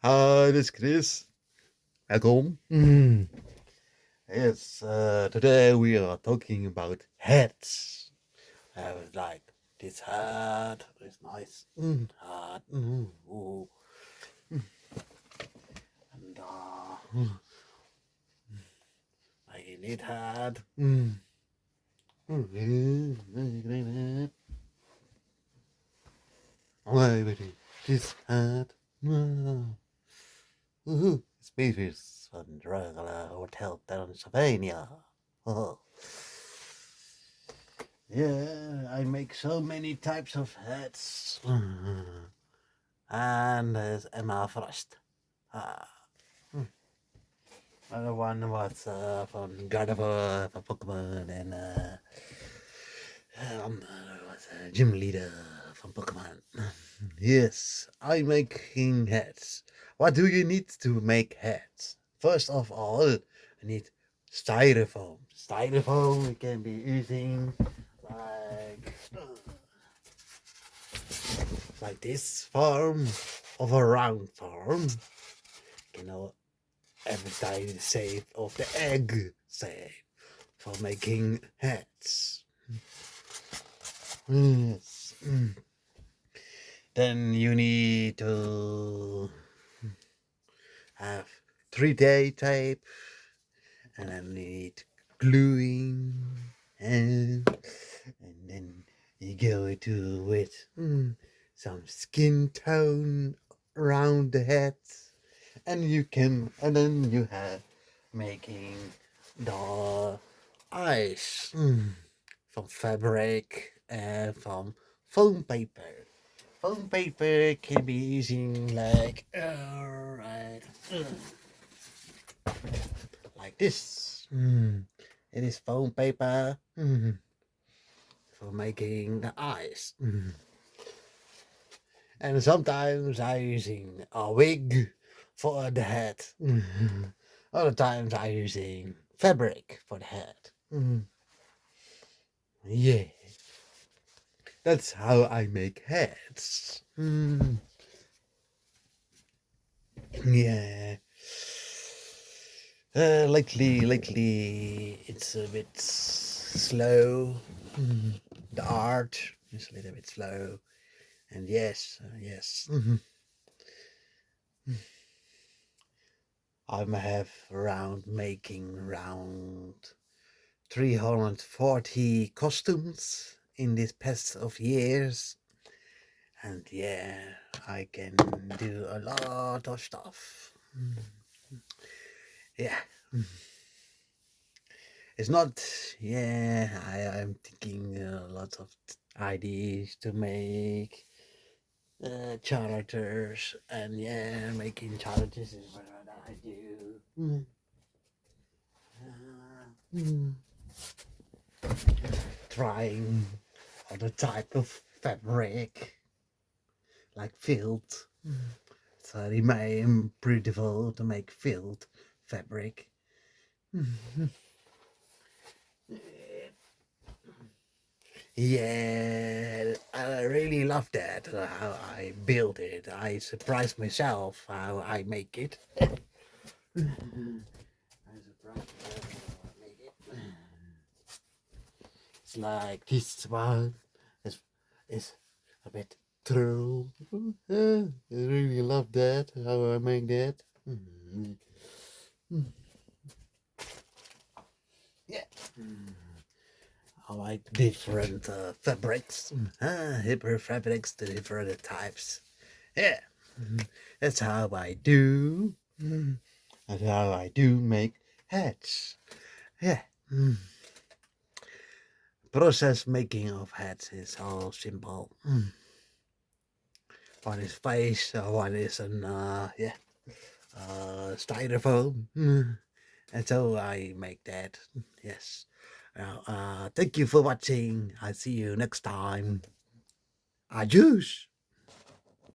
Hi, this is Chris. Welcome. Yes, today we are talking about hats. I was like, this hat is nice. Hat. Ooh. And I need hat. Why this hat? It's Beavis from Dracula Hotel Transylvania. Oh. Yeah, I make so many types of hats. And there's Emma Frost. Ah. Another one was from Gardevoir for Pokemon, and was a gym leader from Pokemon. Yes, I'm making hats. What do you need to make hats? First of all, you need styrofoam. Styrofoam we can be using like this form of a round form. You know, every time the shape of the egg shape for making hats. Yes. Then you need to have 3D tape, and then you need gluing, and then you go to with some skin tone around the head, and then you have making the eyes from fabric and from foam paper. Foam paper can be using like this. It is foam paper for making the eyes. And sometimes I using a wig for the head. Other times I using fabric for the head. Yeah, that's how I make heads. Yeah. Lately, it's a bit slow. The art is a little bit slow, and yes, I have making around 340 costumes in this past of years, and yeah, I can do a lot of stuff. Yeah. It's not, I'm thinking lots of ideas to make characters, and yeah, making characters is what I do. Trying other type of fabric, like field. So it may be beautiful to make field fabric. Yeah, I really love that, how I build it. I surprise myself how I make it. I surprise myself how I make it. It's like this one is a bit true. I really love that, how I make that. Yeah. I like different fabrics, hyper fabrics, the different types. Yeah, that's how I do. That's how I do make hats. Yeah. Process making of hats is all simple. One is face, one is an styrofoam, and so I make that. Yes. Now, thank you for watching. I'll see you next time. Adios.